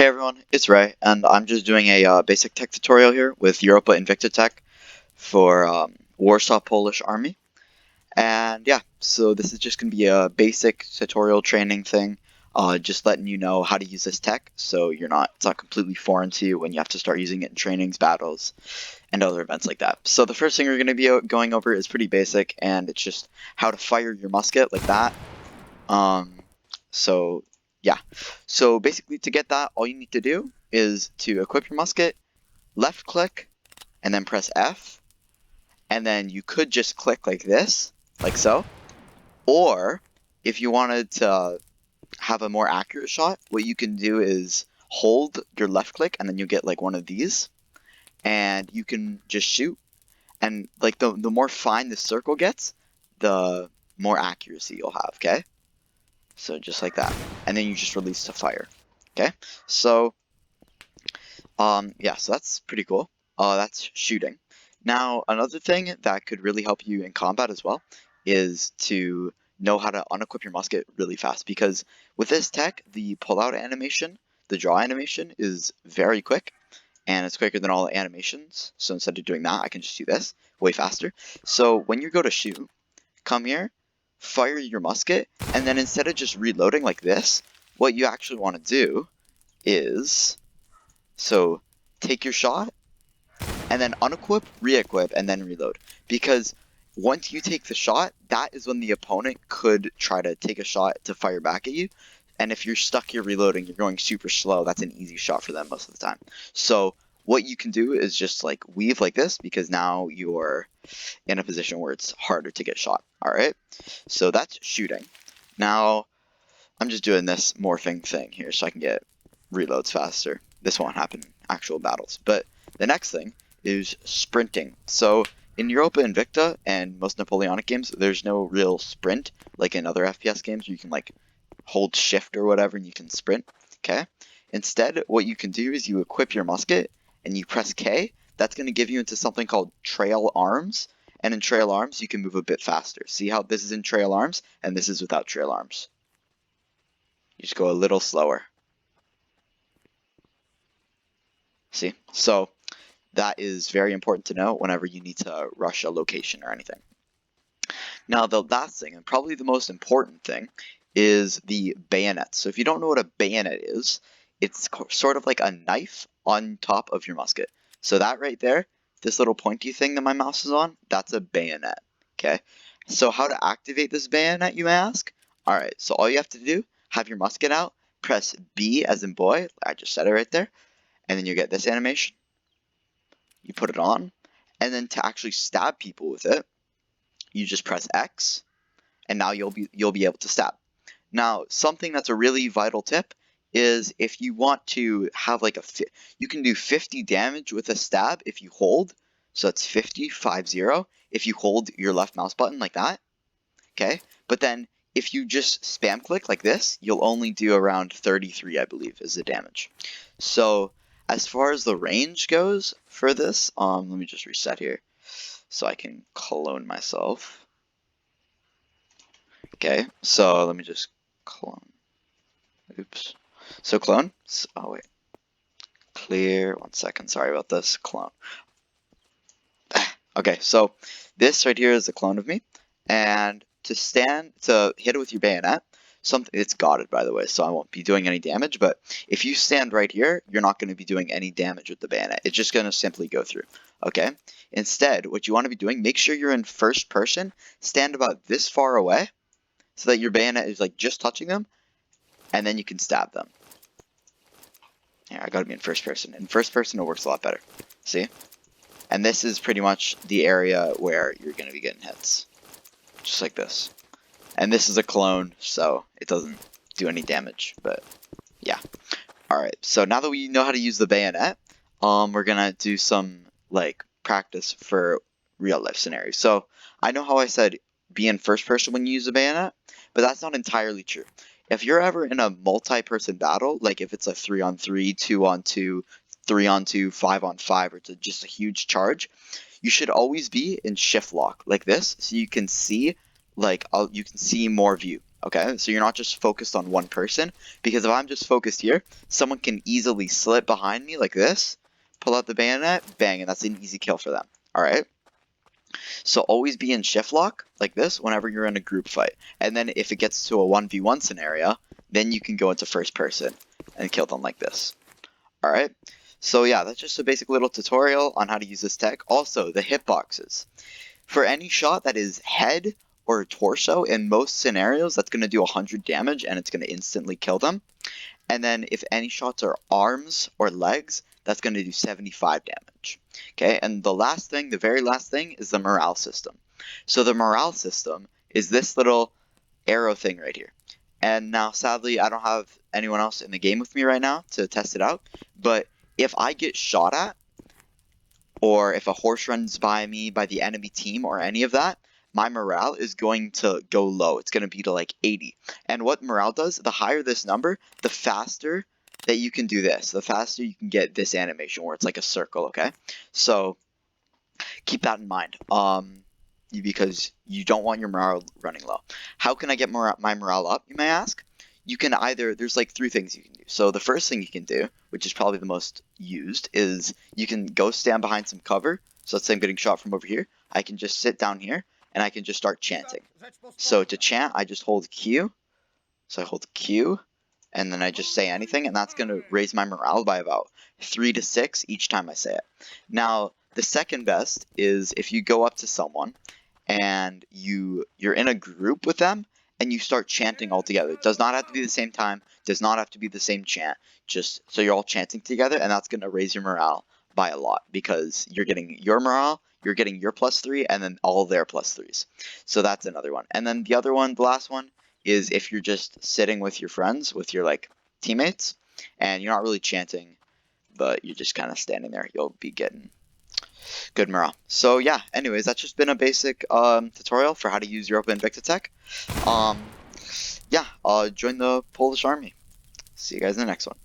Hey everyone, it's Ray, and I'm just doing a basic tech tutorial here with Europa Invicta tech for Warsaw Polish Army. And yeah, so this is just going to be a basic tutorial training thing, just letting you know how to use this tech, so it's not completely foreign to you when you have to start using it in trainings, battles, and other events like that. So the first thing we're going to be going over is pretty basic, and it's just how to fire your musket like that. So yeah, so basically to get that, all you need to do is to equip your musket, left click, and then press F, and then you could just click like this, like so, or if you wanted to have a more accurate shot, what you can do is hold your left click, and then you get like one of these, and you can just shoot, and like the more fine the circle gets, the more accuracy you'll have, okay? So just like that, and then you just release to fire. Okay, so yeah, so that's pretty cool. That's shooting. Now another thing that could really help you in combat as well is to know how to unequip your musket really fast, because with this tech, the pull-out animation, the draw animation, is very quick, and it's quicker than all the animations. So instead of doing that, I can just do this way faster. So when you go to shoot, come here, fire your musket, and then instead of just reloading like this, what you actually want to do is, so take your shot, and then unequip, re-equip, and then reload. Because once you take the shot, that is when the opponent could try to take a shot to fire back at you. And if you're stuck here reloading, you're going super slow, that's an easy shot for them most of the time. So what you can do is just like weave like this, because now you're in a position where it's harder to get shot. Alright, so that's shooting. Now I'm just doing this morphing thing here so I can get reloads faster. This won't happen in actual battles. But the next thing is sprinting. So in Europa Invicta and most Napoleonic games, there's no real sprint like in other FPS games where you can like hold shift or whatever and you can sprint. Okay. Instead, what you can do is you equip your musket and you press K. That's going to give you into something called trail arms. And in trail arms, you can move a bit faster. See how this is in trail arms and this is without trail arms. You just go a little slower. See? So that is very important to know whenever you need to rush a location or anything. Now the last thing, and probably the most important thing, is the bayonet. So if you don't know what a bayonet is, it's sort of like a knife on top of your musket. So that right there, this little pointy thing that my mouse is on, that's a bayonet. Okay, so how to activate this bayonet, you may ask? Alright, so all you have to do, have your musket out, press B as in boy, I just said it right there, and then you get this animation. You put it on, and then to actually stab people with it, you just press X, and now you'll be able to stab. Now, something that's a really vital tip is if you want to have like you can do 50 damage with a stab if you hold. So that's 50, 5-0, if you hold your left mouse button like that. Okay, but then if you just spam click like this, you'll only do around 33, I believe, is the damage. So as far as the range goes for this, let me just reset here so I can clone myself. Okay, so let me just clone. Oops. So clone. Oh wait. Clear. 1 second. Sorry about this. Clone. Okay, so this right here is a clone of me, and to hit it with your bayonet, it's guarded by the way, so I won't be doing any damage. But if you stand right here, you're not going to be doing any damage with the bayonet. It's just going to simply go through. Okay. Instead, what you want to be doing, make sure you're in first person. Stand about this far away, so that your bayonet is like just touching them, and then you can stab them. Here, I gotta be in first person. In first person, it works a lot better. See? And this is pretty much the area where you're gonna be getting hits. Just like this. And this is a clone, so it doesn't do any damage, but yeah. Alright, so now that we know how to use the bayonet, we're gonna do some, like, practice for real life scenarios. So, I know how I said be in first person when you use the bayonet, but that's not entirely true. If you're ever in a multi-person battle, like if it's a 3-on-3, 2-on-2, 3-on-2, 5-on-5, or it's just a huge charge, you should always be in shift lock like this, so you can see, like, you can see more view. Okay, so you're not just focused on one person, because if I'm just focused here, someone can easily slip behind me like this, pull out the bayonet, bang, and that's an easy kill for them. Alright? So always be in shift lock like this whenever you're in a group fight. And then if it gets to a 1v1 scenario, then you can go into first person and kill them like this. Alright? So yeah, that's just a basic little tutorial on how to use this tech. Also, the hitboxes. For any shot that is head or torso, in most scenarios, that's going to do 100 damage and it's going to instantly kill them. And then if any shots are arms or legs, that's going to do 75 damage. Okay, and the last thing, the very last thing, is the morale system. So the morale system is this little arrow thing right here. And now, sadly, I don't have anyone else in the game with me right now to test it out. But if I get shot at, or if a horse runs by me by the enemy team or any of that, my morale is going to go low. It's going to be to like 80. And what morale does, the higher this number, the faster that you can do this. The faster you can get this animation where it's like a circle, okay? So keep that in mind. Because you don't want your morale running low. How can I get my morale up, you may ask? You can either, there's like 3 things you can do. So the first thing you can do, which is probably the most used, is you can go stand behind some cover. So let's say I'm getting shot from over here. I can just sit down here and I can just start chanting. So to chant, I just hold Q. So I hold Q and then I just say anything, and that's going to raise my morale by about 3 to 6 each time I say it. Now, the second best is if you go up to someone and you're in a group with them and you start chanting all together. It does not have to be the same time, does not have to be the same chant, just so you're all chanting together, and that's going to raise your morale by a lot because you're getting your morale, you're getting your +3, and then all their +3s. So that's another one. And then the other one, the last one, is if you're just sitting with your friends, with your like teammates, and you're not really chanting, but you're just kind of standing there, you'll be getting good morale. So yeah, anyways, that's just been a basic tutorial for how to use Europa Invicta tech. Yeah, join the Polish army. See you guys in the next one.